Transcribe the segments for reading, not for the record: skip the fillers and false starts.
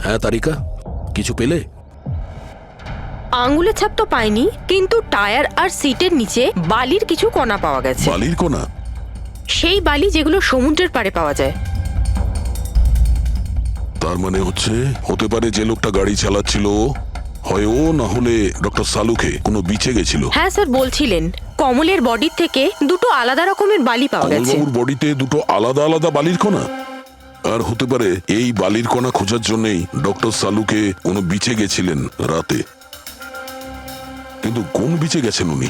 হ্যাঁ তারিকা, কিছু পেলে? আঙুলের ছাপ তো পাইনি, কিন্তু টায়ার আর সিটের নিচে বালির কিছু কণা পাওয়া গেছে। বালির কোনা? সেই বালি যেগুলো সমুদ্রের পাড়ে পাওয়া যায়। তার মানে হতে পারে যে লোকটা গাড়ি চালাচ্ছিল হয় ও, না হলে ডক্টর সালুকে কোনো বিচে গেছিল। হ্যাঁ স্যার, বলছিলেন কমলের বডির থেকে দুটো আলাদা রকমের বালি পাওয়া গেছে। কমলবাবুর বডিতে দুটো আলাদা আলাদা বালির কণা? আর হতে পারে এই বালির কণা খোঁজার জন্যই ডক্টর সালুকে কোনো বিচে গেছিলেন রাতে। কিন্তু কোন বিচে গেছেন উনি?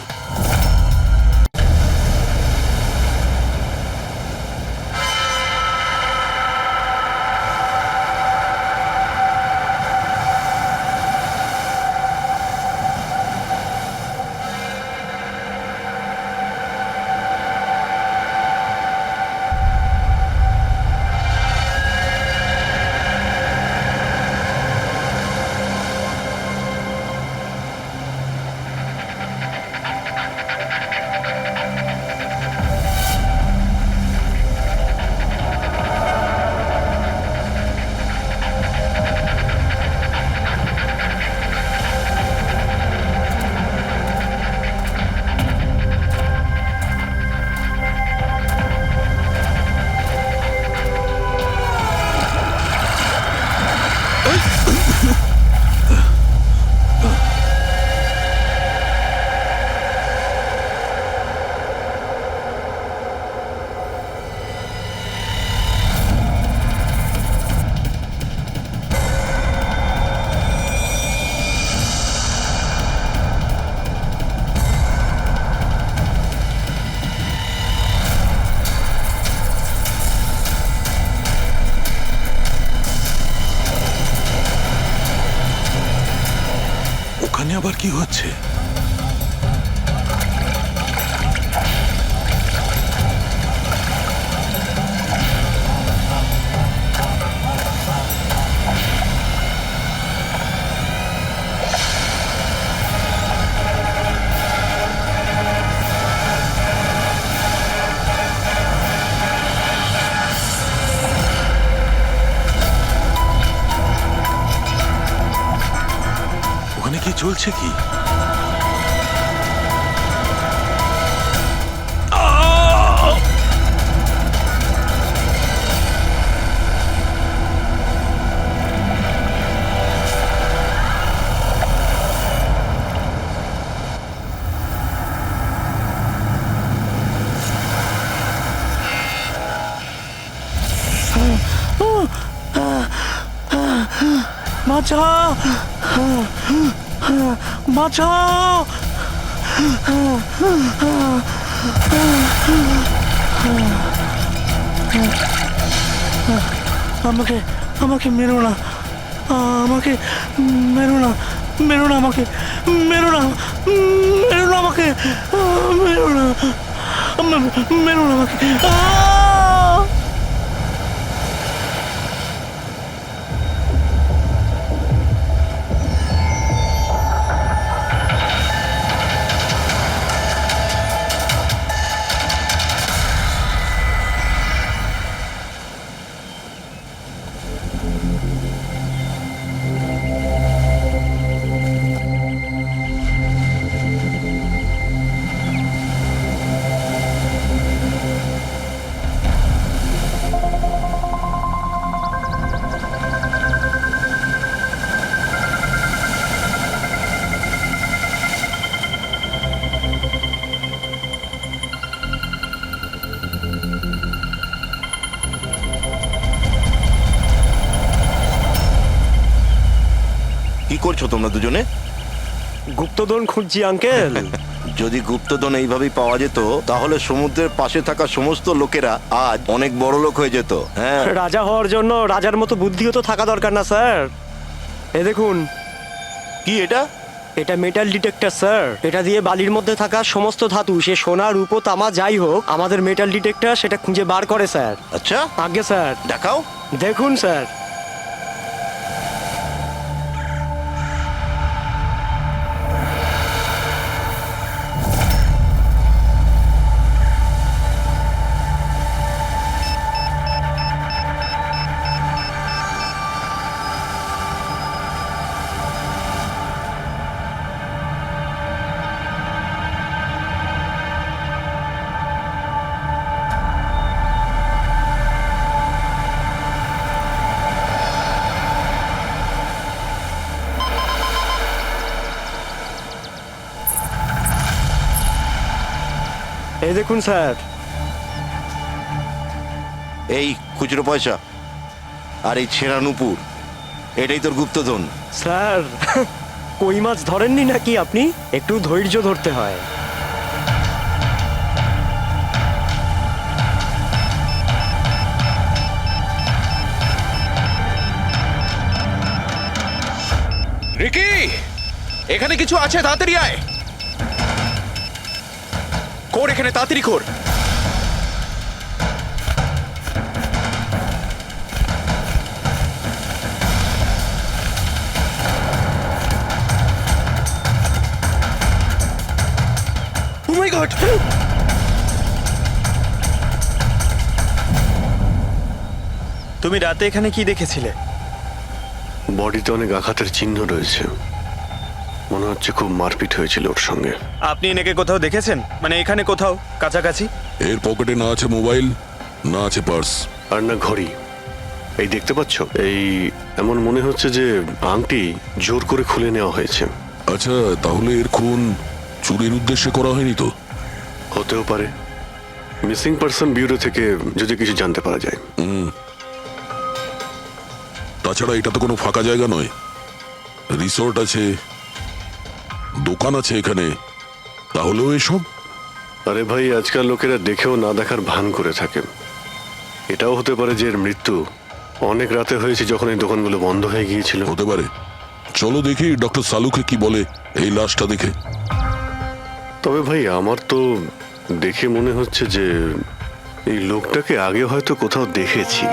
ওখানে আবার কি হচ্ছে? ওখানে কি চলছে কি? বাঁচাও, বাঁচাও। আমাকে আমাকে মেরো না, আমাকে মেরো না, মেরো না, আমাকে মেরো না, মেরো না, আমাকে মেরো না, মেরো না আমাকে। কি করছো তোমরা দুজনে? গুপ্তধন খুঁজছি আঙ্কেল। যদি গুপ্তধন এইভাবেই পাওয়া যেত তাহলে সমুদ্রের পাশে থাকা সমস্ত লোকেরা আজ অনেক বড় লোক হয়ে যেত। হ্যাঁ, রাজা হওয়ার জন্য রাজার মতো বুদ্ধিও তো থাকা দরকার না স্যার? এ দেখুন, কি এটা? এটা মেটাল ডিটেক্টর স্যার। এটা দিয়ে বালির মধ্যে থাকা সমস্ত ধাতু, সে সোনা, রূপো, তামা যাই হোক, আমাদের মেটাল ডিটেক্টর সেটা খুঁজে বার করে স্যার। আচ্ছা, আগে স্যার দেখাও। দেখুন স্যার। এই দেখুন স্যার। এই খুচরো পয়সা আর এই ছেঁড়া নুপুর, এটাই তোর গুপ্তধন। স্যার কই মাছ ধরেননি নাকি আপনি? একটু ধৈর্য ধরতে হয়। রিকি, এখানে কিছু আছে, তাড়াতাড়ি আয়। কর এখানে, তাড়াতাড়ি কর। ও মাই গড! তুমি রাতে এখানে কি দেখেছিলে? বডিতে অনেক আঘাতের চিহ্ন রয়েছে, মনে হচ্ছে খুব মারপিট হয়েছিল ওর সঙ্গে। আপনি এনাকে কোথাও দেখেছেন? মানে এখানে কোথাও কাছাকাছি? এর পকেটে না আছে মোবাইল, না আছে পার্স। আর না ঘড়ি। এই দেখতে পাচ্ছ, এই এমন মনে হচ্ছে যে আংটি জোর করে খুলে নেওয়া হয়েছে। আচ্ছা, তাহলে এর খুন চুরির উদ্দেশ্যে করা হয়নি তো? হতেও পারে। মিসিং পারসন ব্যুরো থেকে যদি কিছু জানতে পারা যায়। তাছাড়া এটা তো কোনো ফাঁকা জায়গা নয়, রিসোর্ট আছে, দোকান আছে এখানে, তাহলেও এসব। আরে ভাই, আজকাল লোকেরা দেখেও না দেখার ভান করে থাকে। এটাও হতে পারে যে এর মৃত্যু অনেক রাতে হয়েছে, যখন এই দোকানগুলো বন্ধ হয়ে গিয়েছিল। হতে পারে। চলো দেখি ডক্টর সালুকে কি বলে এই লাশটা দেখে। তবে ভাই, আমার তো দেখে মনে হচ্ছে যে এই লোকটাকে আগে হয়তো কোথাও দেখেছি।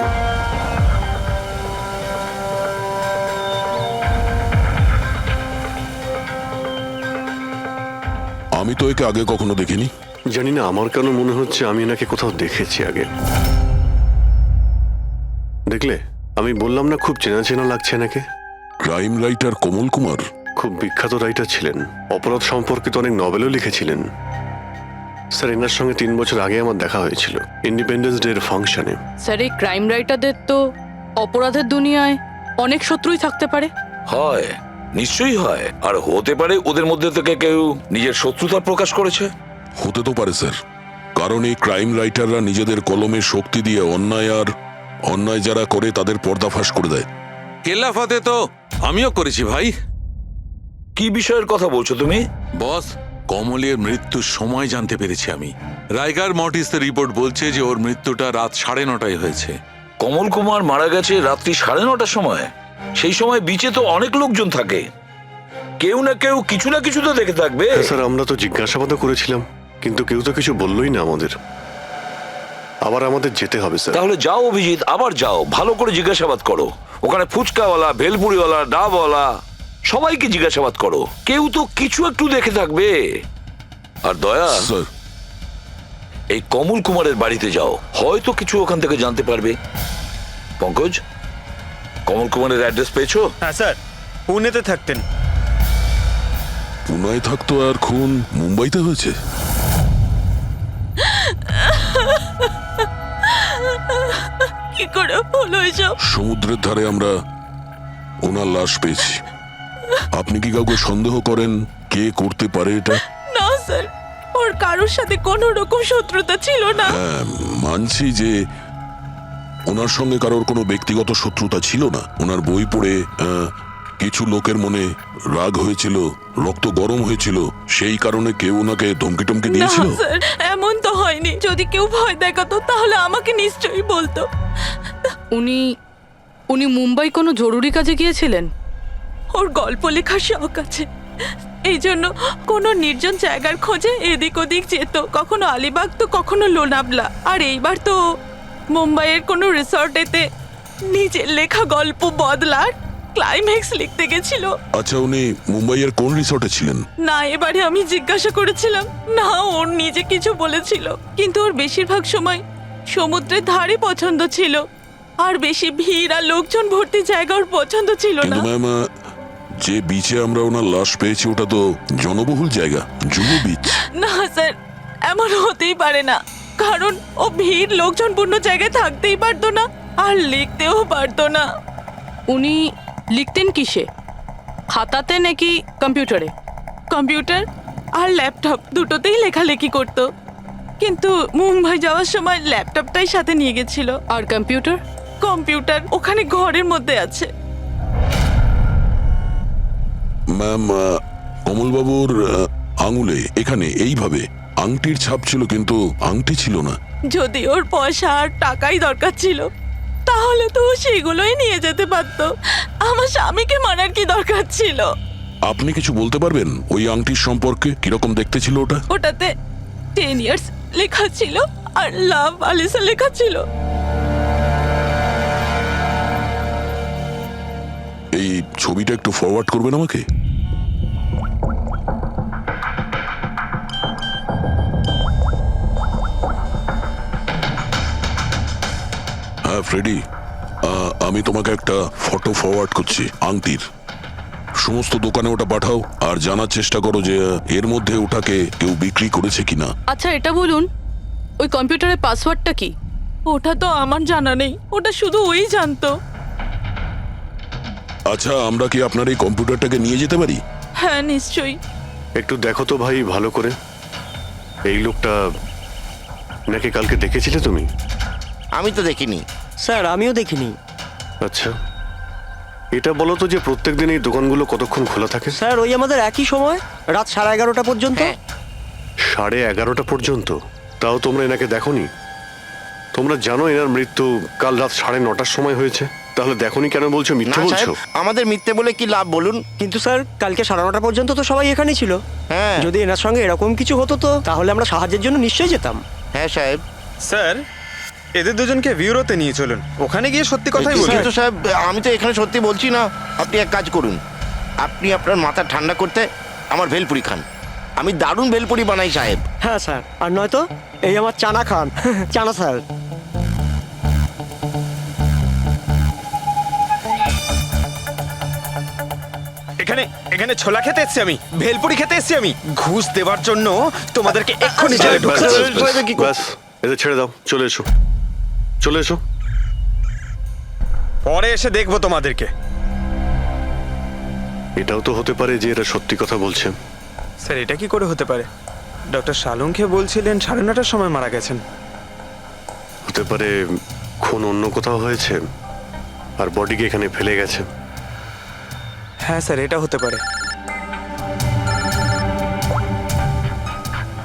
আমি তো একে আগে কখনো দেখিনি। জানি না, আমার কেন মনে হচ্ছে আমি এনাকে কোথাও দেখেছি আগে। দেখলে, আমি বললাম না খুব চেনা চেনা লাগছে এনাকে। ক্রাইম রাইটার কমল কুমার? খুব বিখ্যাত রাইটার ছিলেন, অপরাধ সম্পর্কিত অনেক নভেলও লিখেছিলেন। স্যার, এনার সঙ্গে 3 বছর আগে আমার দেখা হয়েছিল ইন্ডিপেন্ডেন্স ডে এর ফাংশনে। স্যার, এই ক্রাইম রাইটারদের তো অপরাধের দুনিয়ায় অনেক শত্রুই থাকতে পারে। হয়, নিশ্চয়ই হয়। আর হতে পারে ওদের মধ্যে থেকে কেউ নিজের শত্রুতা প্রকাশ করেছে। হতে তো পারে স্যার, কারণ এই ক্রাইম রাইটাররা নিজেদের কলমের শক্তি দিয়ে অন্যায় যারা করে তাদের পর্দাফাশ করে দেয়। কেল্লাফাতে তো আমিও করেছি ভাই। কি বিষয়ের কথা বলছো তুমি? বস, কমলের মৃত্যুর সময় জানতে পেরেছি আমি। রাইগার মর্টিসের রিপোর্ট বলছে যে ওর মৃত্যুটা রাত 9:30টায় হয়েছে। কমল কুমার মারা গেছে রাত্রি 9:30টার সময়। সেই সময় বিচে তো অনেক লোকজন থাকে, কেউ না কেউ কিছু না কিছু তো দেখে থাকবে। হ্যাঁ স্যার, আমরা তো জিজ্ঞাসাবাদও করেছিলাম, কিন্তু কেউ তো কিছু বললোই না আমাদের। আবার আমাদের যেতে হবে স্যার। তাহলে যাও অভিজিৎ, আবার যাও, ভালো করে জিজ্ঞাসাবাদ করো। ওখানে ফুচকাওয়ালা, ভেলপুরিওয়ালা, ডাবওয়ালা সবাইকে জিজ্ঞাসাবাদ করো, কেউ তো কিছু একটু দেখে থাকবে। আর দয়া, স্যার, এই কমল কুমারের বাড়িতে যাও, হয়তো কিছু ওখান থেকে জানতে পারবে। পঙ্কজ, কমল কুমারের অ্যাড্রেস পেয়েছো? হ্যাঁ স্যার, পুনেতে থাকতেন। পুনায় থাকতো আর খুন মুম্বাইতে হয়েছে? কি করে হলো এসব? সমুদ্রের ধারে আমরা ওনার লাশ পেয়েছি। আপনি কি কাউকে সন্দেহ করেন কে করতে পারে এটা? না স্যার, ওর কারোর সাথে কোনো রকম শত্রুতা ছিল না। হ্যাঁ, মানছি যে ওনার সঙ্গে কারোর কোনো ব্যক্তিগত শত্রুতা ছিল না। ওনার বই পড়ে কিছু লোকের মনে রাগ হয়েছিল, রক্ত গরম হয়েছিল, সেই কারণে কেউ ওনাকে ধমকি টমকি না দিয়েছিল। স্যার, এমন তো হয়নি। যদি কেউ ভয় দেখাতো তাহলে আমাকে নিশ্চয়ই বলতো। উনি মুম্বাই কোনো জরুরি কাজে গিয়েছিলেন। ওর গল্প লেখার শখ আছে, এই জন্য কোনো নির্জন জায়গার খোঁজে এদিক ওদিক যেত, কখনো আলিবাগ তো কখনো লোনাবলা। আর এইবার তো মুম্বাইয়ের কোনো রিসর্টেতে নিজের লেখা গল্প বদলার ক্লাইম্যাক্স লিখতে গেছিল। আচ্ছা, উনি মুম্বাইয়ের কোন রিসর্টে ছিলেন? না, এবারে আমি জিজ্ঞাসা করেছিলাম না, ওর নিজে কিছু বলেছিল। কিন্তু ওর বেশিরভাগ সময় সমুদ্রের ধারে পছন্দ ছিল, আর বেশি ভিড় আর লোকজন ভর্তি জায়গা ওর পছন্দ ছিল না। কিন্তু ম্যাম, যে বিচে আমরা ওনার লাশ পেয়েছি ওটা তো জনবহুল জায়গা, জুহু বিচ। না স্যার, এমন হতেই পারে না, কারণ ও ভিড় লোকজনপূর্ণ জায়গায় থাকতেই পারতো না, আর লিখতেও পারতো না। উনি লিখতেন কিসে? খাতাতে নাকি কম্পিউটারে? কম্পিউটার আর ল্যাপটপ দুটোতেই লেখালেখি করতো। কিন্তু মুম্বাই যাওয়ার সময় ল্যাপটপটাই সাথে নিয়ে গেছিল। আর কম্পিউটার? কম্পিউটার ওখানে ঘরের মধ্যে আছে। ম্যাম, কমলবাবুর আঙুলে এখানে এইভাবে আংটির ছাপ ছিল, কিন্তু আংটি ছিল না। যদি ওর পয়সা আর টাকাই দরকার ছিল তাহলে তো ও সেগুলোই নিয়ে যেতে পারতো। আমার স্বামীকে মারার কি দরকার ছিল? আপনি কিছু বলতে পারবেন ওই আংটির সম্পর্কে? কিরকম দেখতে ছিল ওটা? ওটাতে 10 ইয়ার্স লেখা ছিল আর লাভ আলিসা লেখা ছিল। এই ছবিটা একটু ফরওয়ার্ড করবেন আমাকে। হ্যাঁ ফ্রেডি, আমি তোমাকে একটা ফটো ফরওয়ার্ড করছি আংটির। সমস্ত দোকানে ওটা পাঠাও আর জানার চেষ্টা করো যে এর মধ্যে ওটাকে কেউ বিক্রি করেছে কিনা। আচ্ছা এটা বলুন, ওই কম্পিউটারের পাসওয়ার্ডটা কি? ওটা তো আমার জানা নেই, ওটা শুধু ওই জানতো। আচ্ছা, আমরা কি আপনার এই কম্পিউটারটাকে নিয়ে যেতে পারি? হ্যাঁ নিশ্চয়ই। একটু দেখো তো ভাই ভালো করে, এই লোকটা নাকি কালকে দেখেছিলে তুমি? আমি তো দেখিনি। স্যার আমিও দেখিনি। আচ্ছা, এটা বলো তো যে প্রত্যেক দিন এই দোকানগুলো কতক্ষণ খোলা থাকে? স্যার ওই আমাদের একই সময়, রাত 11:30 পর্যন্ত। হ্যাঁ। 11:30 পর্যন্ত? তাও তোমরা এনাকে দেখোনি? তোমরা জানো এনার মৃত্যু কাল রাত 9:30টার সময় হয়েছে, তাহলে দেখোনি কেন বলছো? না মিথ্যে বলছো? সাহেব, আমাদের মিথ্যে বলে কি লাভ বলুন? কিন্তু স্যার কালকে 9:30 পর্যন্ত তো সবাই এখানেই ছিল। হ্যাঁ যদি এনার সঙ্গে এরকম কিছু হতো তো তাহলে আমরা সাহায্যের জন্য নিশ্চয়ই যেতাম। হ্যাঁ সাহেব। স্যার এদের দুজনকে ব্যুরোতে নিয়ে চলুন, ওখানে গিয়ে সত্যি কথাই বলুন। কিন্তু সাহেব, আমি তো এখানে সত্যি বলছি না। আপনি এক কাজ করুন, আপনি আপনার মাথা ঠান্ডা করতে আমার ভেলপুরি খান। আমি দারুণ ভেলপুরি বানাই সাহেব। হ্যাঁ স্যার, আর নয়তো এই আমার চানা খান। চানা স্যার। এখানে এখানে ছোলা খেতে এসেছি আমি, ভেলপুরি খেতে এসেছি আমি। ঘুষ দেওয়ার জন্য তোমাদেরকে এক্ষুনি জেলে ব্যাস, ঢুকাচ্ছি। ব্যাস, ব্যাস, ব্যাস, এদের ছেড়ে দাও, চলে এসো, চলে এসো। পরে এসে দেখবো তোমাদেরকে। এটাও তো হতে পারে যে এরা সত্যি কথা বলছে। স্যার এটা কি করে হতে পারে? ডক্টর শালুংকে বলছিলেন 9:30টার সময় মারা গেছেন। হতে পারে খুন অন্য কোথাও হয়েছে আর বডিকে এখানে ফেলে গেছে। হ্যাঁ স্যার, এটা হতে পারে।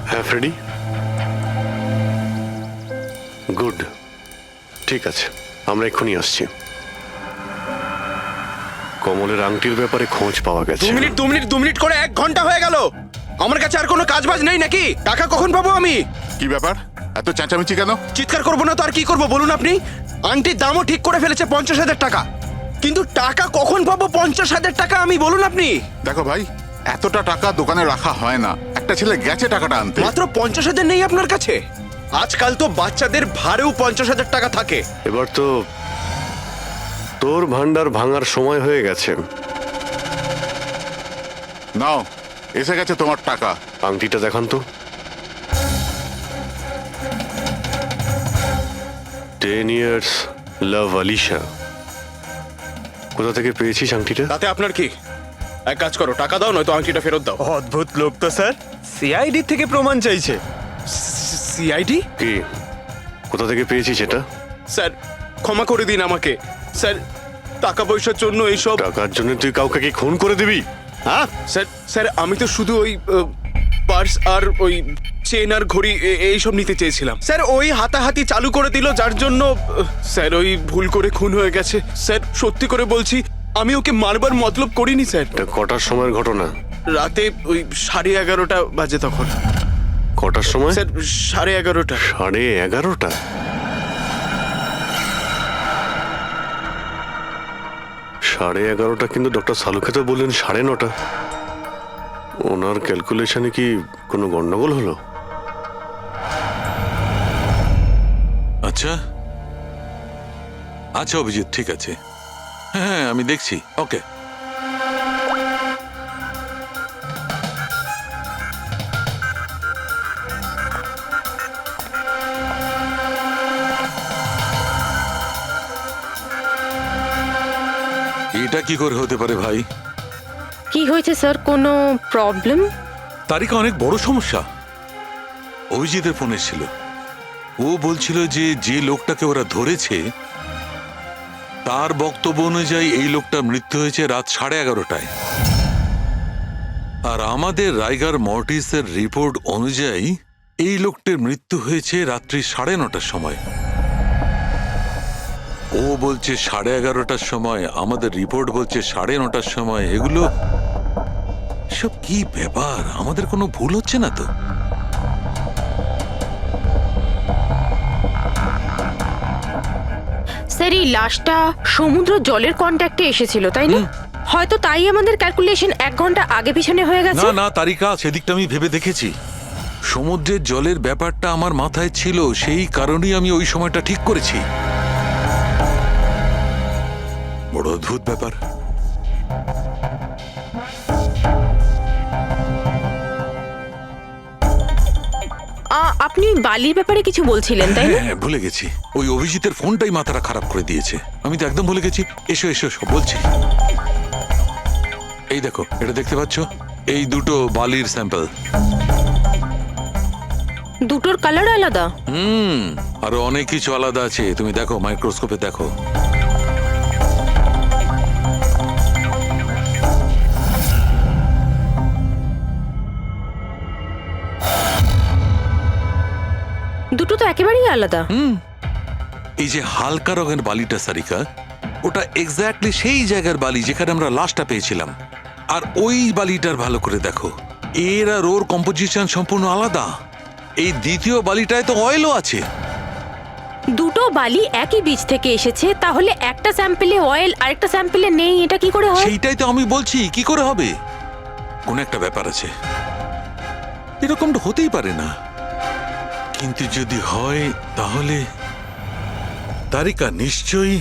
হ্যাঁ ফ্রেডি, গুড, ঠিক আছে, আমরা এক্ষুনি আসছি। কমলের আংটির ব্যাপারে খোঁজ পাওয়া গেছে। 2 মিনিট করে 1 ঘন্টা হয়ে গেল। আমার কাছে আর কোনো কাজ বাজ নেই নাকি? টাকা কখন পাবো আমি? কি ব্যাপার, এত চেঁচামেচি কেন? চিৎকার করবো না তো আর কি করবো বলুন আপনি? আংটির দামও ঠিক করে ফেলেছে 50,000 টাকা, কিন্তু টাকা কখন পাবো 50,000 টাকা আমি বলুন আপনি? দেখো ভাই, এতটা টাকা দোকানে রাখা হয় না। একটা ছেলে গেছে টাকাটা আনতে। মাত্র 50,000 নেই আপনার কাছে? আজকাল তো বাচ্চাদের ভাড়েও 50,000 টাকা থাকে। এবার তো তোর ভান্ডার ভাঙার সময় হয়ে গেছে। নাও, এসে গেছে তোমার টাকা। আংটিটা দেখান তো। 10 years লাভ আলিশা। কোথা থেকে পেয়েছিস আংটিটা? তাতে আপনার কি? এক কাজ করো, টাকা দাও, নয়তো আংটিটা ফেরত দাও। অদ্ভুত লোক তো স্যার, সিআইডি থেকে প্রমাণ চাইছে। সিআইডি? কি, কোথা থেকে পেয়েছিস এটা? স্যার ক্ষমা করে দিন আমাকে। স্যার টাকা পয়সার জন্য এইসব। টাকার জন্য তুই কাউকে কি খুন করে দিবি? হ্যাঁ স্যার স্যার আমি তো শুধু ওই পার্স আর ওই চেন আর ঘড়ি এইসব নিতে চেয়েছিলাম। স্যার ওই হাতাহাতি চালু করে দিল, যার জন্য স্যার ওই ভুল করে খুন হয়ে গেছে। স্যার সত্যি করে বলছি, আমি ওকে মারবার মতলব করিনি স্যার। এটা কটার সময়ের ঘটনা? রাতে ওই 11:30 বাজে তখন। কটার সময়? স্যার 11:30। 11:30? সাড়ে 11:30 কিন্তু ডক্টর সালুকে তো বললেন 9:30। ওনার ক্যালকুলেশনে কি কোনো গন্ডগোল হলো? আচ্ছা আচ্ছা অভিজিৎ, ঠিক আছে, হ্যাঁ আমি দেখছি, ওকে। এটা কি করে হতে পারে ভাই? কি হয়েছে স্যার, কোনো প্রবলেম? তারিকা অনেক বড় সমস্যা। অভিজিতের ফোন এসেছিল। ও বলছিল যে যে লোকটাকে ওরা ধরেছে তার বক্তব্য অনুযায়ী এই লোকটার মৃত্যু হয়েছে রাত 11:30টায়। আর আমাদের রাইগার মর্টিসের রিপোর্ট অনুযায়ী এই লোকটির মৃত্যু হয়েছে রাত্রি 9:30টার সময়। ও বলছে 11:30টার সময়, আমাদের রিপোর্ট বলছে 9:30টার সময়। এগুলো সব কি ব্যাপার? আমাদের কোনো ভুল হচ্ছে না তো? স্যার এই লাশটা সমুদ্র জলের কন্ট্যাক্টে এসেছিল তাই না? হয়তো তাই আমাদের ক্যালকুলেশন 1 ঘন্টা আগে পিছনে হয়ে গেছে। না না তারিকা, সেদিকটা আমি ভেবে দেখেছি। সমুদ্রের জলের ব্যাপারটা আমার মাথায় ছিল, সেই কারণেই আমি ওই সময়টা ঠিক করেছি। বড় অদ্ভুত ব্যাপার। আপনি বালির ব্যাপারে কিছু বলছিলেন তাই না? হ্যাঁ, ভুলে গেছি। ওই অভিজিতের ফোনটাই মাথাটা খারাপ করে দিয়েছে। আমি তো একদম ভুলে গেছি। এসো এসো এসো, বলছি। এই দেখো, এটা দেখতে পাচ্ছ? এই দুটো বালির স্যাম্পল। দুটোর কালার আলাদা। আরো অনেক কিছু আলাদা আছে, তুমি দেখো, মাইক্রোস্কোপে দেখো। দুটো তো একেবারেই আলাদা। এই যে হালকা রঙের বালিটা সারিকা, ওটা এক্স্যাক্টলি সেই জায়গার বালি যেখানে আমরা লাশটা পেয়েছিলাম। আর ওই বালিটার ভালো করে দেখো, এর আর ওর কম্পোজিশন সম্পূর্ণ আলাদা। এই দ্বিতীয় বালিটায় তো অয়েলও আছে। দুটো বালি একই বীজ থেকে এসেছে, তাহলে একটা স্যাম্পলে অয়েল আরেকটা স্যাম্পলে নেই, এটা কি করে হয়? সেইটাই তো আমি বলছি, কি করে হবে? কোন একটা ব্যাপার আছে, এরকমটা হতেই পারে না। কিন্তু যদি হয় তাহলে তারিকা নিশ্চয়ই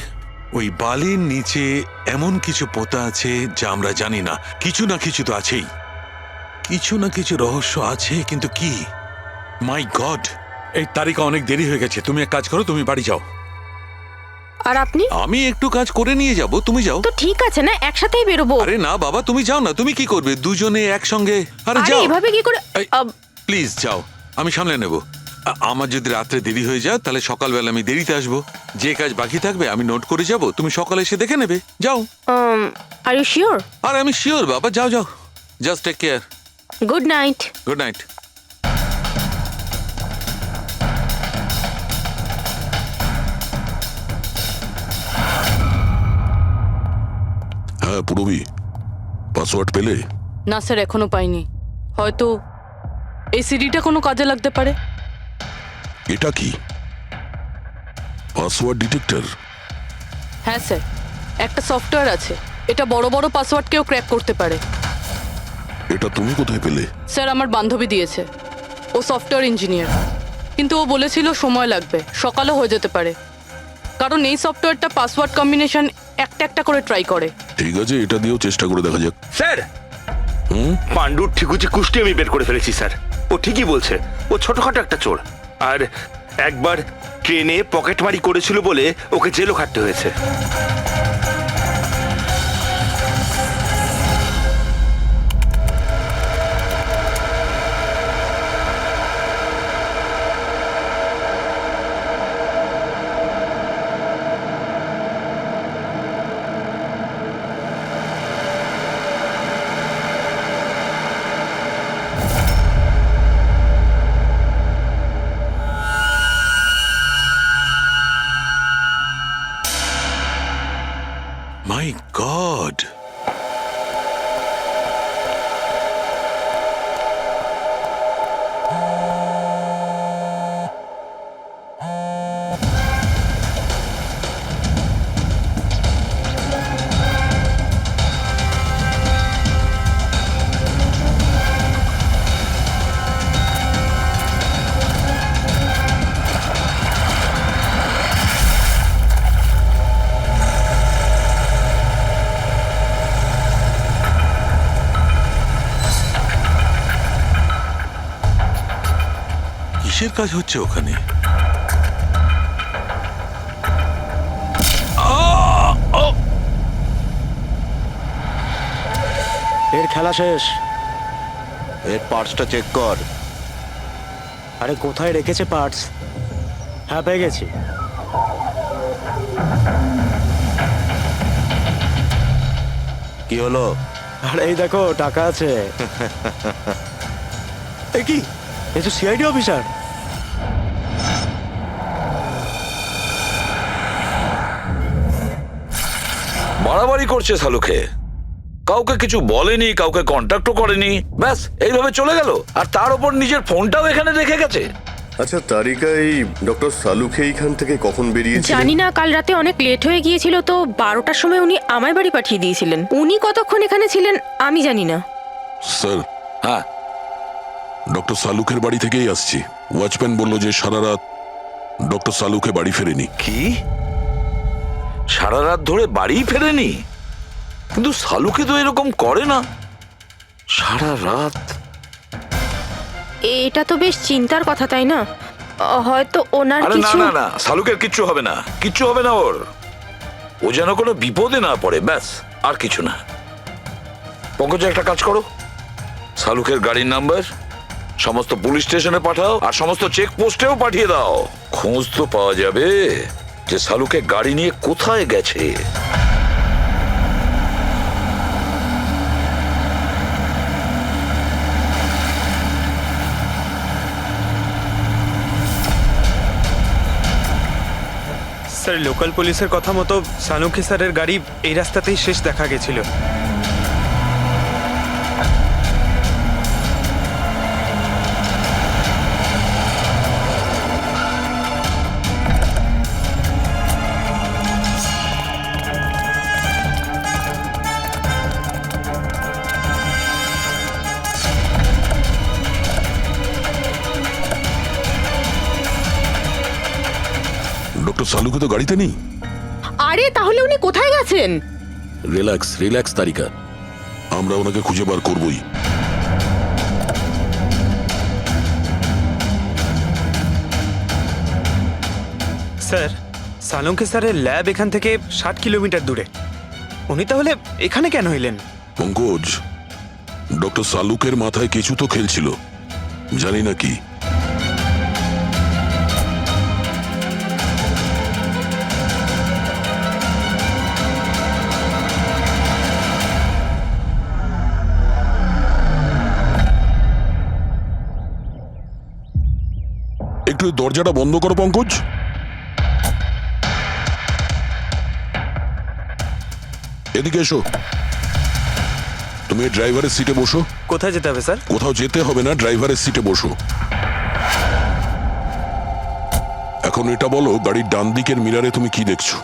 ওই বালির নিচে এমন কিছু পোতা আছে যা আমরা জানি না। কিছু না কিছু তো আছেই, কিছু না কিছু রহস্য আছে, কিন্তু কি? মাই গড, এই তারিকা অনেক দেরি হয়ে গেছে। তুমি এক কাজ করো, তুমি বাড়ি যাও। আর আপনি? আমি একটু কাজ করে নিয়ে যাব, তুমি যাও। তো ঠিক আছে না, একসাথেই বেরোবো। আরে না বাবা, তুমি যাও না। তুমি কি করবে দুজনে একসঙ্গে? আরে আরে যাও, এভাবে কি করে? প্লিজ যাও, আমি সামলে নেব। আমার যদি রাত্রে দেরি হয়ে যায় তাহলে সকালবেলা আমি দেরিতে আসবো। যে কাজ বাকি থাকবে আমি নোট করে যাব, তুমি সকালে এসে দেখে নেবে। যাও। Are you sure? আর আমি শিওর বাবা, যাও যাও, just take care. Good night. Good night. হ্যাঁ পুরবি, পাসওয়ার্ড পেলে? না স্যার, এখনো পাইনি। হয়তো এই সিডিটা কোনো কাজে লাগতে পারে। এটা কি পাসওয়ার্ড ডিটেক্টর? হ্যাঁ স্যার, একটা সফটওয়্যার আছে, এটা বড় বড় পাসওয়ার্ডকেও ক্র্যাক করতে পারে। এটা তুমি কোথায় পেলে? স্যার আমার বান্ধবী দিয়েছে, ও সফটওয়্যার ইঞ্জিনিয়ার। কিন্তু ও বলেছিল সময় লাগবে, সকালও হয়ে যেতে পারে, কারণ এই সফটওয়্যারটা পাসওয়ার্ড কম্বিনেশন একটা একটা করে ট্রাই করে। ঠিক আছে, এটা দিয়েও চেষ্টা করে দেখা যাক। স্যার, পাণ্ডুর ঠিকুচি কুষ্টি আমি বের করে ফেলেছি স্যার। ও ঠিকই বলছে, ও ছোটখাটো একটা চোর। আর একবার ট্রেনে পকেটমারি করেছিল বলে ওকে জেলও খাটতে হয়েছে। মাই গড, কিসের কাজ হচ্ছে ওখানে? এর খেলা শেষ। এর পার্টসটা চেক কর। আরে কোথায় রেখেছে পার্টস? হ্যাঁ, পেয়ে গেছি। কি হলো? আরে এই দেখো, টাকা আছে। এ কি, এ তো সিআইডি অফিসার। বাড়াবাড়ি করছে শালুকে, কাউকে কিছু বলেনি, কাউকে কন্ট্যাক্টও করেনি, ব্যাস এইভাবে চলে গেল। আর তার উপর নিজের ফোনটাও এখানে রেখে গেছে। আচ্ছা তারিকা, এই ডক্টর সালুকে এইখান থেকে কখন বেরিয়েছিলেন? জানি না, কাল রাতে অনেক লেট হয়ে গিয়েছিল তো 12টার সময় উনি আমার বাড়ি পাঠিয়ে দিয়েছিলেন। উনি কতক্ষণ এখানে ছিলেন আমি জানি না। স্যার, হ্যাঁ, ডক্টর সালুকের বাড়ি থেকেই আসছি। ওয়াচম্যান বলল যে সারা রাত ডক্টর সালুকে বাড়ি ফেরেনি। কি সারা রাত ধরে বাড়ি ফেরেনি? কিন্তু শালুকে তো এরকম করে না, সারা রাত। এটা তো বেশ চিন্তার কথা, তাই না? হয়তো ওনার আরে না কিছু। না না, শালুকের কিচ্ছু হবে না, কিচ্ছু হবে না ওর। ও যেন কোনো বিপদে না পড়ে, ব্যাস, আর কিছু না। পঙ্কজ, একটা কাজ করো, শালুকের গাড়ির নাম্বার সমস্ত পুলিশ স্টেশনে পাঠাও আর সমস্ত চেকপোস্টেও পাঠিয়ে দাও। খোঁজ তো পাওয়া যাবে যে শালুকে গাড়ি নিয়ে কোথায় গেছে। স্যার, লোকাল পুলিশের কথা মতো সানুকি স্যারের গাড়ি এই রাস্তাতেই শেষ দেখা গেছিল। ডক্টর সালুকে তো গাড়িতে নেই। আরে তাহলে উনি কোথায় গেছেন? রিল্যাক্স রিল্যাক্স তারিকা, আমরা ওনাকে খুঁজে বার করবই। স্যার, সালুঙ্কি স্যারের ল্যাব এখান থেকে 60 কিলোমিটার দূরে। উনি তাহলে এখানে কেন এলেন? পঙ্কজ, ডক্টর সালুকের মাথায় কিছু তো খেলছিল, জানি না কি। একটু দরজাটা বন্ধ করো পঙ্কজ। এদিকে এসো। তুমি ড্রাইভারের সিটে বসো। কোথায় যেতে হবে স্যার? কোথাও যেতে হবে না, ড্রাইভারের সিটে বসো। এখন এটা বলো, গাড়ির ডান দিকের মিরারে তুমি কি দেখছো?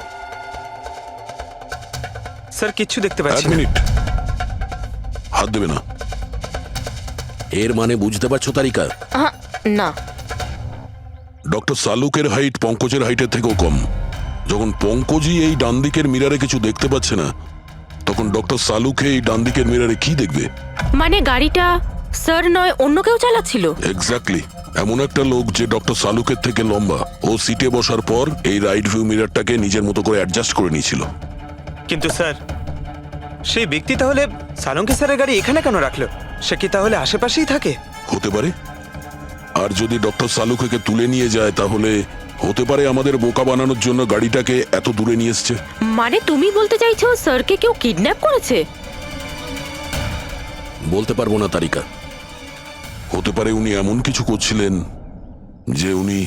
স্যার, কিচ্ছু দেখতে এক পাচ্ছি না। মিনিট, হাত দেবে না। এর মানে বুঝতে পারছো তারিকা? না। ডক্টর সালুকের হাইট পঙ্কজের হাইটের থেকেও কম। যখন পঙ্কজই এই ডান দিকের মিরারে কিছু দেখতে পাচ্ছে না, তখন ডক্টর সালুকে এই ডান দিকের মিরারে কি দেখবে? মানে গাড়িটা স্যার নয়, অন্য কেউ চালাচ্ছিল? এক্স্যাক্টলি, এমন একটা লোক যে ডক্টর সালুকের থেকে লম্বা। ও সিটে বসার পর এই রাইট ভিউ মিরারটাকে নিজের মতো করে অ্যাডজাস্ট করে নিয়েছিল। কিন্তু স্যার, সেই ব্যক্তি তাহলে সালুঙ্কি স্যারের গাড়ি এখানে কেন রাখলো? সে কি তাহলে আশেপাশেই থাকে? হতে পারে। আর যদি ডক্টর সালুকে তুলে নিয়ে যায়, তাহলে হতে পারে আমাদের বোকা বানানোর জন্য গাড়িটাকে এত দূরে নিয়ে এসছে। মানে তুমি বলতে চাইছো স্যারকে কেউ কিডন্যাপ করেছে? বলতে পারবো না তারিকা। হতে পারে উনি এমন কিছু করছিলেন যে উনি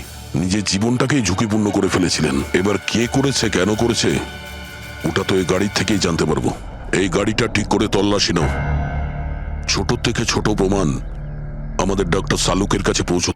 নিজের জীবনটাকেই ঝুঁকিপূর্ণ করে ফেলেছিলেন। এবার কে করেছে, কেন করেছে, ওটা তো এই গাড়ির থেকেই জানতে পারবো। এই গাড়িটা ঠিক করে তল্লাশি নাও। ছোট থেকে ছোট প্রমাণ আমাদের ডক্টর সালুকের কাছে পৌঁছ।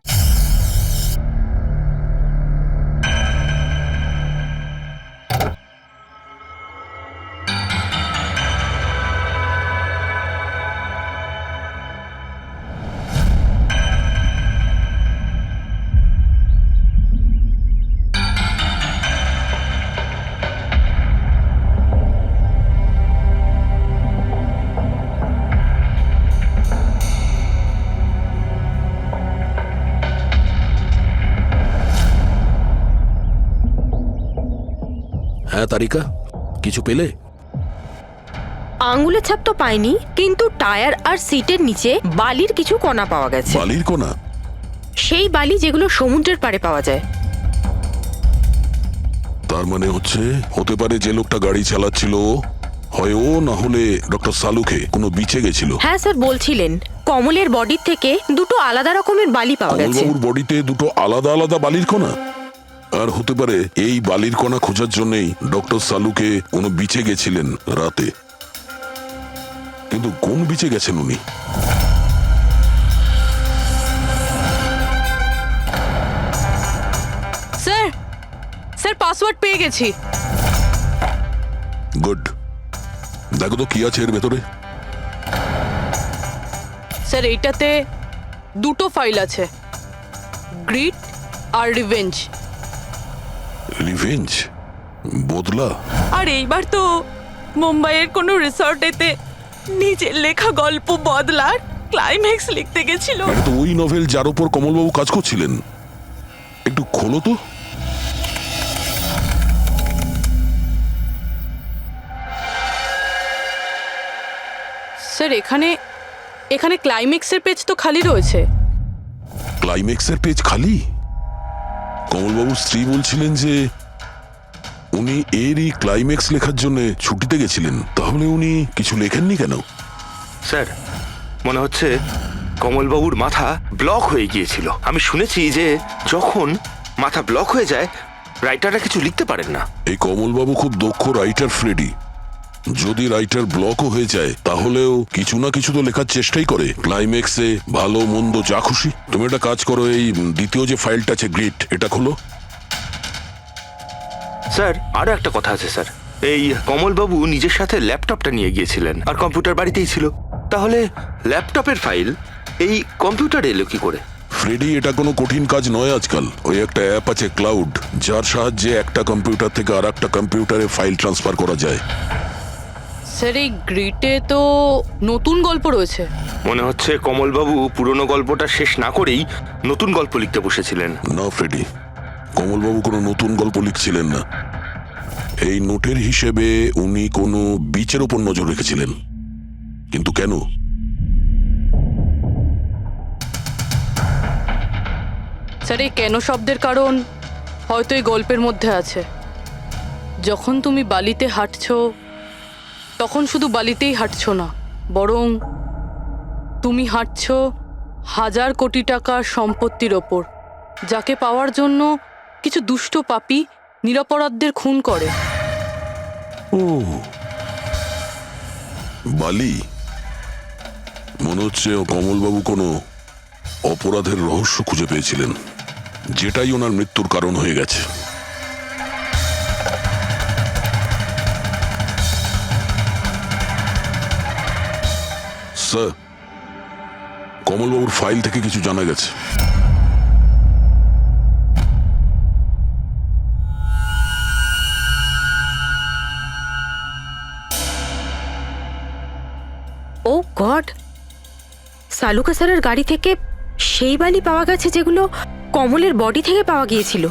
হ্যাঁ তারিকা, কিছু পেলে? আঙ্গুলের ছাপ তো পাইনি, কিন্তু টায়ার আর সিটের নিচে বালির কিছু কণা পাওয়া গেছে। বালির কোনা? সেই বালি যেগুলো সমুদ্রের পাড়ে পাওয়া যায়। তার মানে হচ্ছে হতে পারে যে লোকটা গাড়ি চালাচ্ছিল হয় ও, না হলে ডক্টর সালুকে কোনো বিচে গেছিল। হ্যাঁ স্যার, বলছিলেন কমলের বডির থেকে দুটো আলাদা রকমের বালি পাওয়া গেছে। কমলবাবুর বডিতে দুটো আলাদা আলাদা বালির কণা, আর হতে পারে এই বালির কণা খোঁজার জন্যই ডক্টর সালুকে কোনো বিচে গেছিলেন রাতে। কিন্তু কোন বিচে গেছেন উনি? স্যার স্যার পাসওয়ার্ড পেয়ে গেছি। গুড, দেখো তো কি আছে এর ভেতরে। স্যার এইটাতে দুটো ফাইল আছে, গ্রিড আর রিভেঞ্জ। রিভেঞ্জ, বদলা। আর এইবার তো মুম্বাইয়ের কোনো রিসর্টেতে নিজের লেখা গল্প বদলার ক্লাইম্যাক্স লিখতে গেছিল। এটা তো ওই নভেল যার উপর কমলবাবু কাজ করছিলেন। একটু খোলো তো। স্যার এখানে এখানে ক্লাইম্যাক্সের পেজ তো খালি রয়েছে। ক্লাইম্যাক্সের পেজ খালি? কমলবাবুর স্ত্রী বলছিলেন যে উনি এরই ক্লাইম্যাক্স লেখার জন্য ছুটিতে গেছিলেন। তাহলে উনি কিছু লেখেননি কেন? স্যার মনে হচ্ছে কমলবাবুর মাথা ব্লক হয়ে গিয়েছিল। আমি শুনেছি যে যখন মাথা ব্লক হয়ে যায় রাইটাররা কিছু লিখতে পারেন না। এই কমলবাবু খুব দক্ষ রাইটার ফ্রেডি। যদি রাইটার ব্লকও হয়ে যায় তাহলেও কিছু না কিছু তো লেখার চেষ্টাই করে। ক্লাইম্যাক্সে ভালো মন্দ যা খুশি। তুমি একটা কাজ করো, এই দ্বিতীয় যে ফাইলটা আছে গ্রিড, এটা খোলো। স্যার আরো একটা কথা আছে স্যার, এই কমলবাবু নিজের সাথে ল্যাপটপটা নিয়ে গিয়েছিলেন আর কম্পিউটার বাড়িতেই ছিল। তাহলে ল্যাপটপের ফাইল এই কম্পিউটারে এলো কি করে? ফ্রেডি, এটা কোনো কঠিন কাজ নয় আজকাল। ওই একটা অ্যাপ আছে ক্লাউড, যার সাহায্যে একটা কম্পিউটার থেকে আর একটা কম্পিউটারে ফাইল ট্রান্সফার করা যায়। স্যার এই গ্রিডে তো নতুন গল্প রয়েছে। মনে হচ্ছে কমলবাবু পুরনো গল্পটা শেষ না করেই নতুন গল্প লিখতে বসেছিলেন। না ফ্রেডি, কমলবাবু কোনো নতুন গল্প লিখছিলেন না। এই নোটের হিসেবে উনি কোনো বিচের ওপর নজর রেখেছিলেন। কিন্তু কেন? স্যার এই কেন শব্দের কারণ হয়তো এই গল্পের মধ্যে আছে। যখন তুমি বালিতে হাঁটছো তখন শুধু বালিতেই হাঁটছো না, বরং তুমি হাঁটছো হাজার কোটি টাকার সম্পত্তির ওপর, যাকে পাওয়ার জন্য কিছু দুষ্ট পাপী নিরপরাধদের খুন করে। ও, বালি। মনে হচ্ছে কমলবাবু কোনো অপরাধের রহস্য খুঁজে পেয়েছিলেন, যেটাই ওনার মৃত্যুর কারণ হয়ে গেছে। স্যার, কমলবাবুর ফাইল থেকে কিছু জানা গেছে। ও গড, সালুকা স্যারের গাড়ি থেকে সেই বালি পাওয়া গেছে যেগুলো কমলের বডি থেকে পাওয়া গিয়েছিল,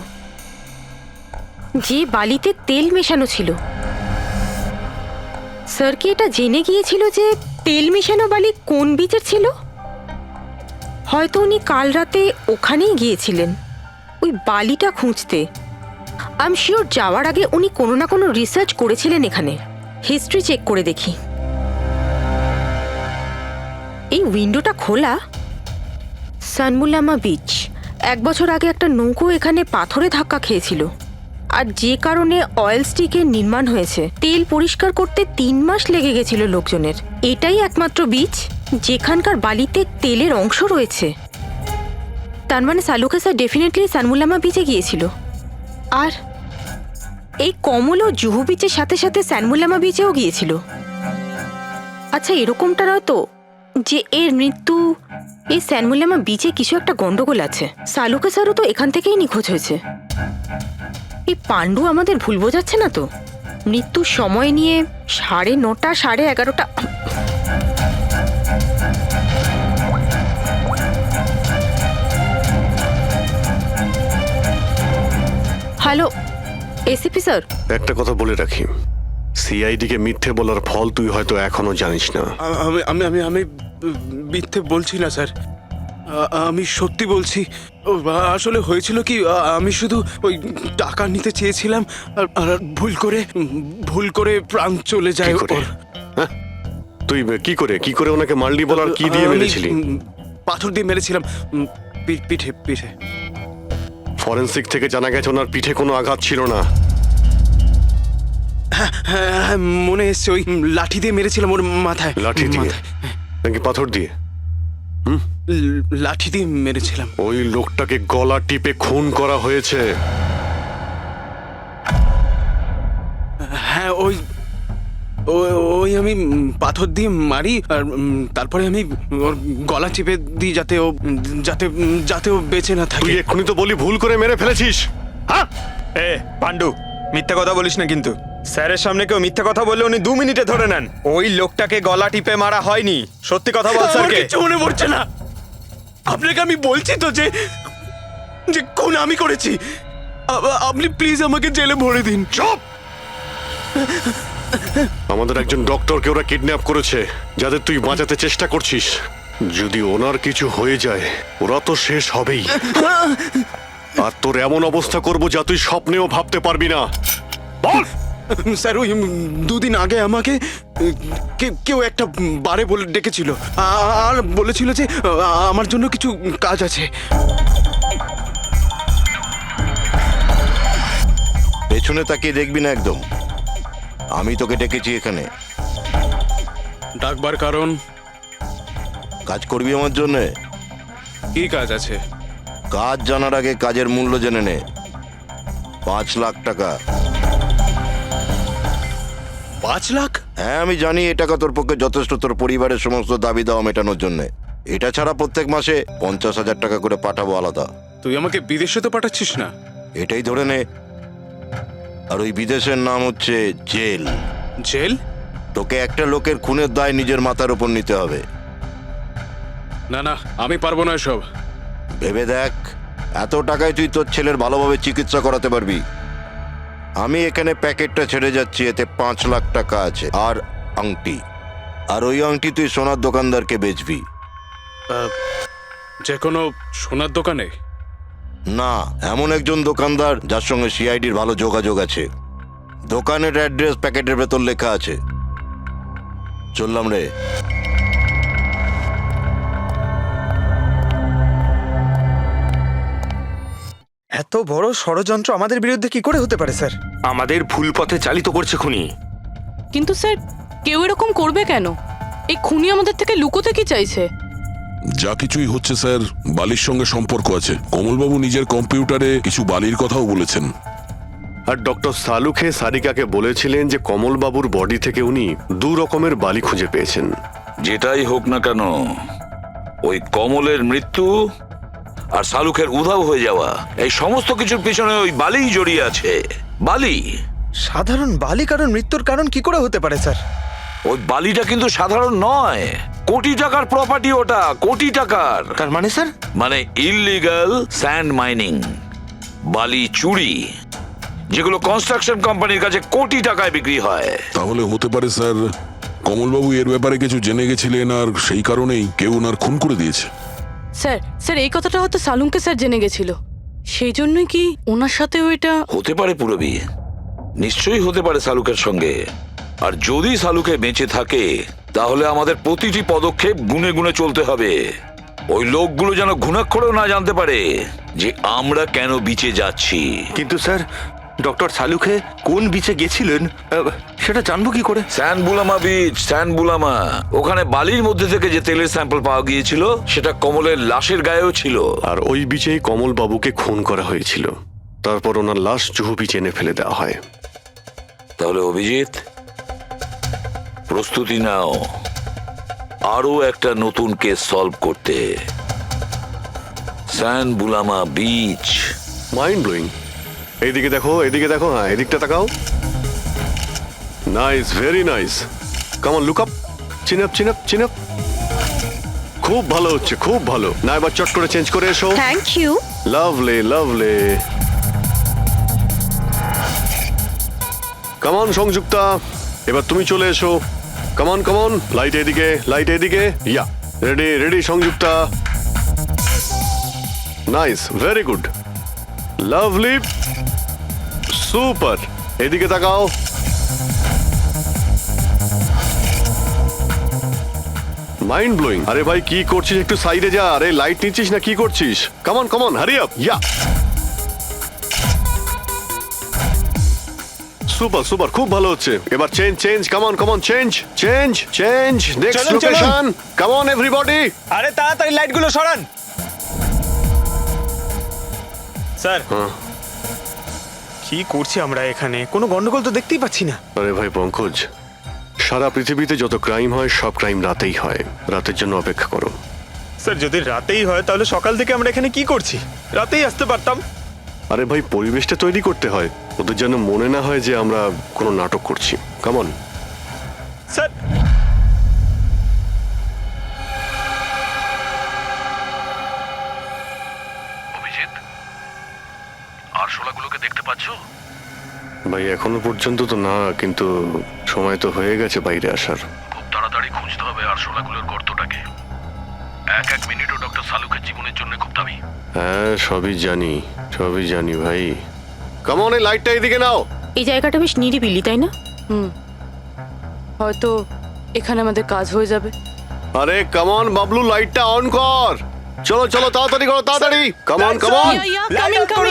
যে বালিতে তেল মেশানো ছিল। স্যার কি এটা জেনে গিয়েছিল যে তেল মেশানো বালি কোন বিচের ছিল? হয়তো উনি কাল রাতে ওখানেই গিয়েছিলেন ওই বালিটা খুঁজতে। আই এম শিওর যাওয়ার আগে উনি কোনো না কোনো রিসার্চ করেছিলেন এখানে। হিস্ট্রি চেক করে দেখি। এই উইন্ডোটা খোলা। সানমুলামা বিচ, 1 বছর আগে একটা নৌকো এখানে পাথরে ধাক্কা খেয়েছিল, আর যে কারণে অয়েল স্টিকের নির্মাণ হয়েছে। তেল পরিষ্কার করতে 3 মাস লেগে গেছিল লোকজনের। এটাই একমাত্র বিচ যেখানকার বালিতে তেলের অংশ রয়েছে। তার মানে সালুকা স্যার ডেফিনেটলি সানমুলামা বিচে গিয়েছিল। আর এই কমলও জুহু বিচের সাথে সাথে সানমুলামা বিচেও গিয়েছিল। আচ্ছা, এরকমটা নয় তো যে এর মৃত্যু এই সানমুলামা বিচে কিছু একটা গন্ডগোল আছে? সালুকা স্যারও তো এখান থেকেই নিখোঁজ হয়েছে। এই পাণ্ডু আমাদের ভুল বোঝাচ্ছে না তো? মৃত্যুর সময় নিয়ে 9:30 11:30। হ্যালো এসিপি স্যার, একটা কথা বলে রাখি, সিআইডি কে মিথ্যে বলার ফল তুই হয়তো এখনো জানিস না। আমি আমি আমি আমি মিথ্যে বলছি না স্যার। আমি সত্যি বলছি। আসলে হয়েছিল কি, আমি শুধু ওই টাকা নিতে চেয়েছিলাম আর ভুল করে প্রাণ চলে যায় কি করে? ওর। হ্যাঁ? তুই কি করে ওনাকে মারলি বল, আর কি দিয়ে আমি, মেরেছিলি? পাথর দিয়ে মেরেছিলাম, পিঠে। ফরেনসিক থেকে জানা গেছে ওনার পিঠে কোনো আঘাত ছিল না। হ্যাঁ, মনে এসছে, ওই লাঠি দিয়ে মেরেছিলাম ওর মাথায়। লাঠি দিয়ে মাথায়। নাকি পাথর দিয়ে? লাঠি দিয়ে মেরেছিলাম। ওই লোকটাকে গলা টিপে খুন করা হয়েছে। হ্যাঁ, ওই আমি পাথর দিয়ে মারি, আর তারপরে আমি ওর গলা চেপে দিই যাতে ও বেঁচে না তুই থাকে। এক্ষুনি তো বলি ভুল করে মেরে ফেলেছিস। হ্যাঁ, এ পান্ডু, মিথ্যা কথা বলিস না কিন্তু। স্যারের সামনে কেউ মিথ্যা কথা বললে উনি 2 মিনিটে ধরে নেন। ওই লোকটাকে গলা টিপে মারা হয়নি। সত্যি কথা বল আমার স্যারকে। কিচ্ছু মনে পড়ছে না। আপনাকে আমি বলছি তো যে খুন আমি করেছি। আপনি প্লিজ আমাকে জেলে ভরে দিন। চুপ! আমাদের একজন ডক্টরকে ওরা কিডন্যাপ করেছে, যাদের তুই বাঁচাতে চেষ্টা করছিস। যদি ওনার কিছু হয়ে যায় ওরা তো শেষ হবেই। আর তোর এমন অবস্থা করব যা তুই স্বপ্নেও ভাবতে পারবি না। বল! স্যার, ওই 2 দিন আগে আমাকে কেউ একটা বারে বলে ডেকেছিল আর বলেছিল যে আমার জন্য কিছু কাজ আছে। পেছনে তাকিয়ে দেখবি না একদম। আমি তোকে ডেকেছি এখানে। ডাকবার কারণ? কাজ করবি আমার জন্যে? কি কাজ আছে? কাজ জানার আগে কাজের মূল্য জেনে নে। 5 লাখ টাকা। 5 লাখ? হ্যাঁ, আমি জানি এ টাকা তোর পক্ষে যথেষ্ট তোর পরিবারের সমস্ত দাবি দাওয়া মেটানোর জন্য। এটা ছাড়া প্রত্যেক মাসে 50,000 টাকা করে পাঠাবো আলাদা। তুই আমাকে বিদেশে তো পাঠাচ্ছিস না? এটাই ধরে নে। আর ওই বিদেশের নাম হচ্ছে জেল। জেল? তোকে একটা লোকের খুনের দায় নিজের মাথার উপর নিতে হবে। না, আমি পারবো না এসব। ভেবে দেখ, এত টাকায় তুই তোর ছেলের ভালোভাবে চিকিৎসা করাতে পারবি? আমি এখানে প্যাকেটটা ছেড়ে যাচ্ছি, এতে 5 লাখ টাকা আছে আর আংটি। আর ওই আংটি তুই সোনার দোকানদারকে বেচবি। যে কোনো সোনার দোকানে? না, এমন একজন দোকানদার যার সঙ্গে সিআইডির ভালো যোগাযোগ আছে। দোকানের অ্যাড্রেস প্যাকেটের ভেতর লেখা আছে। চললাম রে। এত বড় ষড়যন্ত্র আমাদের বিরুদ্ধে কি করে হতে পারে স্যার? আমাদের ভুল পথে চালিত করছে খুনি। কিন্তু স্যার, কেউ এরকম করবে কেন? এই খুনি আমাদের থেকে লুকোতে কি চাইছে? যা কিছুই হচ্ছে স্যার, বালির সঙ্গে সম্পর্ক আছে। কমলবাবু নিজের কম্পিউটারে কিছু বালির কথাও বলেছেন। আর ডক্টর সালুখে সারিকাকে বলেছিলেন যে কমলবাবুর বডি থেকে উনি 2 রকমের বালি খুঁজে পেয়েছেন। যেটাই হোক না কেন, ওই কমলের মৃত্যু আর শালুকের উধাও হয়ে যাওয়া, এই সমস্ত কিছুর পিছনে ওই বালিই জড়িয়ে আছে। বালি। সাধারণ বালি কারণ মৃত্যুর কারণ কি করে হতে পারে স্যার? ওই বালিটা কিন্তু সাধারণ নয়, কোটি টাকার প্রপার্টি ওটা, কোটি টাকার। তার মানে স্যার? মানে ইললিগাল স্যান্ড মাইনিং, বালি চুরি, যেগুলো কনস্ট্রাকশন কোম্পানির কাছে কোটি টাকায় বিক্রি হয়। তাহলে হতে পারে স্যার কমলবাবু এর ব্যাপারে কিছু জেনে গেছিলেন আর সেই কারণেই কেউ ওনার খুন করে দিয়েছে। স্যার এই কথাটা হয়তো সালুমকে স্যার জেনে গেছিল, সেই জন্যই কি ওনার সাথেও এটা হতে পারে। পুরবী, নিশ্চয়ই হতে পারে শালুকের সঙ্গে। আর যদি শালুকে বেঁচে থাকে তাহলে আমাদের প্রতিটি পদক্ষেপ গুনে গুনে চলতে হবে। ওই লোকগুলো যেন ঘুণাক্ষরেও না জানতে পারে যে আমরা কেন বিচে যাচ্ছি। কিন্তু স্যার, ডক্টর সালুখে কোন বিচে গেছিলেন সেটা জানবো কি করে? স্যানবুলামা বিচ, স্যানবুলামা। ওখানে বালির মধ্যে থেকে যে তেলের স্যাম্পল পাওয়া গিয়েছিল সেটা কমলের লাশের গায়েও ছিল। আর ওই বিচেই কমলবাবুকে খুন করা হয়েছিল। তারপর ওনার লাশ জুহু বিচে এনে ফেলে দেওয়া হয়। তাহলে অভিজিৎ, প্রস্তুতি নাও আরো একটা নতুন কেস সলভ করতে। স্যানবুলামা বিচ। Mind blowing. এইদিকে দেখো, হ্যাঁ এদিকটা তাকাও। Nice, very nice. Come on, look up, chin up. খুব ভালো হচ্ছে, খুব ভালো। না এবার চট করে চেঞ্জ করে এসো। Thank you. Lovely. Come on Sanjukta, এবার তুমি চলে এসো। কাম অন, লাইট এদিকে। Yeah, ready Sanjukta. Nice, very good, lovely, super. এদিকে তাকাও। Mind blowing. আরে ভাই কি করছিস, একটু সাইডে যা। আরে লাইট নিচ্ছিস না কি করছিস? Come on come on, hurry up. Yeah, super super, খুব ভালো হচ্ছে। এবার change change, come on come on, change change change, next চলুন, চলুন। Location, come on everybody. আরে তাড়াতাড়ি লাইটগুলো সরান। স্যার, কি করছি আমরা এখানে? কোনো গন্ডগোল তো দেখতেই পাচ্ছি না। আরে ভাই পঙ্কজ, সারা পৃথিবীতে যত ক্রাইম হয় সব ক্রাইম রাতেই হয়। রাতের জন্য অপেক্ষা করো। স্যার, যদি রাতেই হয় তাহলে সকাল থেকে আমরা এখানে কি করছি? রাতেই আসতে পারতাম। আরে ভাই, পরিবেশটা তৈরি করতে হয়, ওদের যেন মনে না হয় যে আমরা কোনো নাটক করছি। কামন। স্যার, অভিজিৎ, আরশোলাগুলোকে দেখতে পাচ্ছো? ভাই এখনো পর্যন্ত তো না, কিন্তু সময় তো হয়ে গেছে বাইরে আসার। খুব তাড়াতাড়ি খুঁজতে হবে আরশোলাগুলোর গর্তটাকে। এক মিনিটও ডক্টর সালুকের জীবনের জন্য খুব দামি। হ্যাঁ, সবই জানি, সবই জানি ভাই। কামন, এই লাইটটা এদিকে নাও। এই জায়গাটা বেশ নিরিবিলি, তাই না? হয়তো এখানে আমাদের কাজ হয়ে যাবে। আরে কামন বাবলু, লাইটটা অন কর। চলো চলো, তাড়াতাড়ি করো, তাড়াতাড়ি। Come on come on.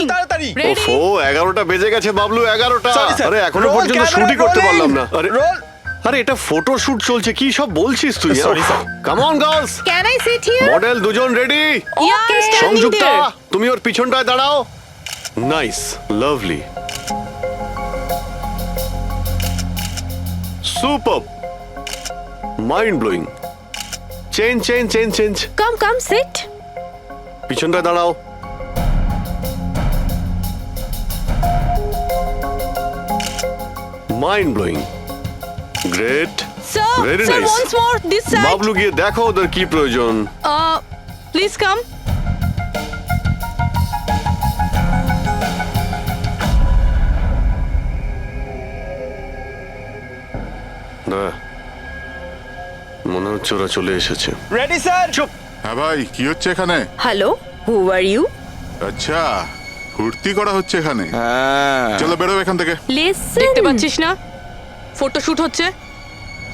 তাড়াতাড়ি। ওফো, 11টা বেজে গেছে বাবলু, 11টা। Sorry, sir. আরে এখনো Roll পর্যন্ত camera শুটই করতে rolling. পারলাম না। আরে Roll. আরে এটা ফটো শুট চলছে, কি সব বলছিস তুই? Sorry, sir. Come on girls, can I sit here? Model দুজন রেডি। ওকে, সংযুক্তা, তুমি ওর পিছনটায় দাঁড়াও। Nice, lovely, super, mind blowing. Change change change change, come come sit. পিছনটায় দাঁড়াও। Mind blowing, great, sir, Very sir, nice. once more this side. Bablu গিয়ে দেখো ওদের কি প্রয়োজন। Please come. না, মনে হচ্ছে ওরা চলে এসেছে। Ready sir. চুপ। হ্যাঁ ভাই, কি হচ্ছে এখানে? Hello, who are you? আচ্ছা, ফুর্তি করা হচ্ছে এখানে। চলো বেরো এখান থেকে। লিসেন, দেখতে পাচ্ছিস না ফটোশুট হচ্ছে?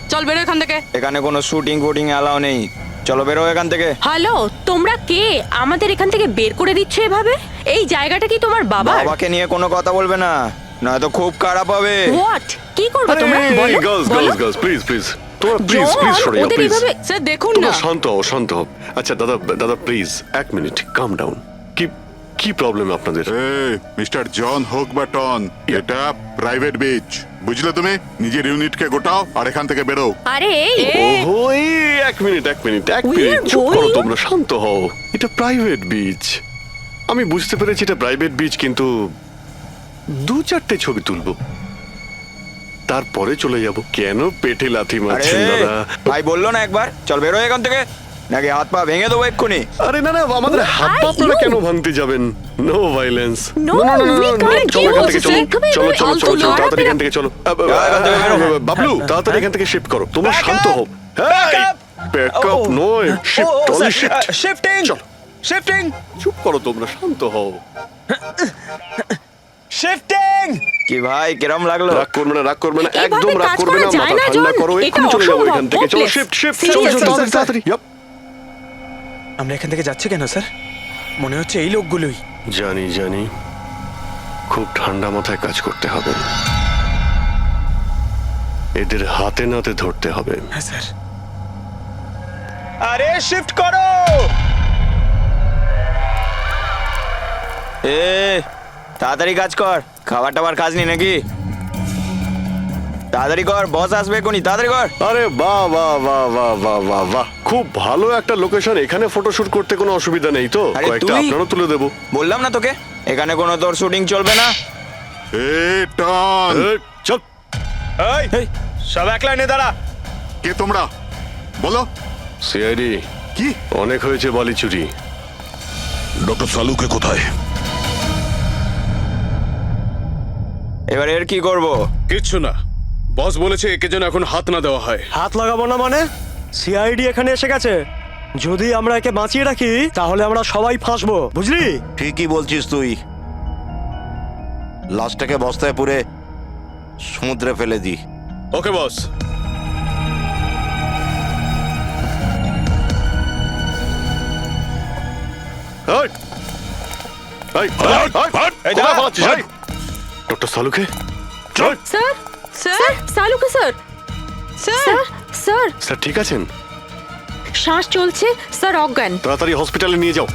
চল বেরো এখান থেকে। এখানে কোনো শুটিং ফুটিং অ্যালাউ নেই। চলো বেরো এখান থেকে। হ্যালো, তোমরা কে? আমাদের এখান থেকে বের করে দিচ্ছ এভাবে? এই জায়গাটা কি তোমার বাবার? বাবাকে নিয়ে কোনো কথা বলবে না, নয়তো খুব খারাপ হবে। হোয়াট? কি করবে আরে তোমরা? বলো, গার্লস বলো। গার্লস গার্লস, প্লিজ প্লিজ, তোমরা প্লিজ জন, প্লিজ সরে যাও, ওদের প্লিজ। এভাবে স্যার দেখুন তোমরা না। শান্ত হও, শান্ত হও। আচ্ছা দাদা, দাদা প্লিজ এক মিনিট, কাম ডাউন। কি কি প্রবলেম আপনাদের? মিস্টার জন হোক বা টন, এটা প্রাইভেট বিচ, বুঝলে তুমি? নিজের ইউনিটকে গোটাও আর এখান থেকে বেরো। আরে এই, ওহো, এই এক মিনিট এক মিনিট এক We মিনিট, are চুপ করো going- তোমরা, শান্ত হও। এটা প্রাইভেট বিচ, আমি বুঝতে পেরেছি এটা প্রাইভেট বিচ, কিন্তু 2-4টে ছবি তুলবো, তারপরে চলে যাব। কেন পেটে লাথি মারছেন দাদা? ভাই বললো না একবার চল বেরো এখান থেকে, নাকি হাত পা ভেঙে দেবো এক্ষুনি। আরে না না, আমাদের হাত পা আপনারা কেন ভাঙতে যাবেন? No violence. No, we can't চলো এখান use থেকে, this. চলো একেবারে চলো চলো ফালতু চলো চলো, লোক। তাড়াতাড়ি এখান থেকে চলো। এখান থেকে বেরো। বাবলু, তাড়াতাড়ি এখান থেকে শিফট করো, তোমরা Back শান্ত up! হও। Back up! ব্যাকআপ নয়, শিফট, অনলি শিফট। শিফটিং চলো, শিফটিং চুপ করো তোমরা, শান্ত হও। শিফটিং। কি ভাই কিরম লাগলো? রাগ করবে না, রাগ করবে না, এভাবে একদম রাগ কাজ করবে করা না, যায় মাথা না, ঠান্ডা জন। করো, এটা এক্ষুনি চলে যাবো অসম্ভব, এখান থেকে। চলো, hopeless. শিফট শিফট, চলো Seriously, চলো, তাড়াতাড়ি তাড়াতাড়ি। Yup. আমরা এখান থেকে যাচ্ছি কেন স্যার? মনে হচ্ছে এই লোকগুলোই। জানি জানি, খুব ঠান্ডা মাথায় কাজ করতে হবে, এদের হাতে নাতে ধরতে হবে। হ্যাঁ স্যার। আরে শিফট করো। এ তাড়াতাড়ি কাজ কর, খাবার টাবার কাজ নেই নাকি? তাড়াতাড়ি কর, বস আসবে এখনই, তাড়াতাড়ি কর। আরে বাহ বাহ বাহ বাহ বাহ বাহ বাহ, খুব ভালো একটা লোকেশন। এখানে ফটোশুট করতে কোনো অসুবিধা নেই তো? আরে কয়েকটা তুই- আপনারও তুলে দেবো। বললাম না তোকে এখানে কোনো তোর শুটিং চলবে না। এ টন, চল। এই সব এক লাইনে দাঁড়া। কে তোমরা? বলো। সিআইডি, কি? অনেক হয়েছে বালি চুরি। ডক্টর সালুকে কোথায়? এবার এর কি করব? কিচ্ছু না, বস বলেছে একে যেন এখন হাত না দেওয়া হয়। হাত লাগাবো না মানে? সিআইডি এখানে এসে গেছে, যদি আমরা একে বাঁচিয়ে রাখি তাহলে আমরা সবাই ফাঁসবো, বুঝলি? ঠিকই বলছিস তুই। লাশটাকে বস্তায় পুরে সমুদ্রে ফেলে দি। ওকে বস। এই! এই, এই দাঁড়া, এই! ডক্টর সালুকে চল। স্যার স্যার সালুকে স্যার, স্যার স্যার স্যার ঠিক আছেন? শ্বাস চলছে স্যার, অজ্ঞান। তাড়াতাড়ি হসপিটালে নিয়ে যাও।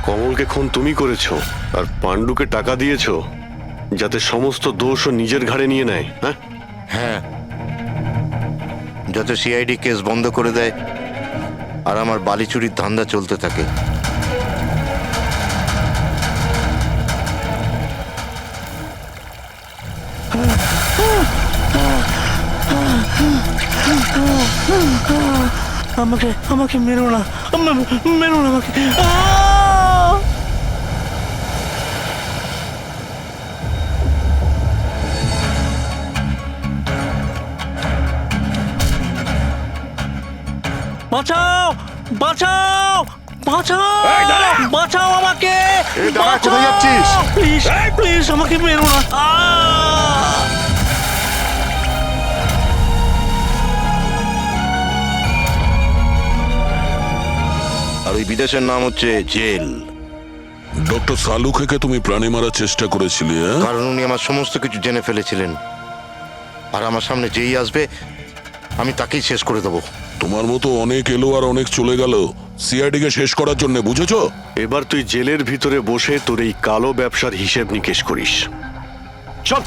কমলকে খুন তুমি করেছো আর পাণ্ডুকে টাকা দিয়েছো যাতে সমস্ত দোষ ও নিজের ঘাড়ে নিয়ে নেয়। হ্যাঁ, হ্যাঁ, যাতে সিআইডি কেস বন্ধ করে দেয় আর আমার বালি চুরির ধান্দা চলতে থাকে। আমাকে আমাকে মেরো না, মেরো না আমাকে। বাঁচাও, বাঁচাও, বাঁচাও, বাঁচাও আমাকে। কোথায় যাচ্ছিস? প্লিজ প্লিজ আমাকে মেরো না। আর ওই বিদেশের নাম হচ্ছে জেল। ডক্টর সালুকে তুমি প্রাণে মারার চেষ্টা করেছিলে, হ্যাঁ? কারণ উনি আমার সমস্ত কিছু জেনে ফেলেছিলেন, আর আমার সামনে যেই আসবে আমি তাকেই শেষ করে দেবো। তোমার মতো অনেক এলো আর অনেক চলে গেল সিআইডি কে শেষ করার জন্য, বুঝেছো? এবার তুই জেলের ভিতরে বসে তোর এই কালো ব্যবসার হিসেব নিকেশ করিস। চল।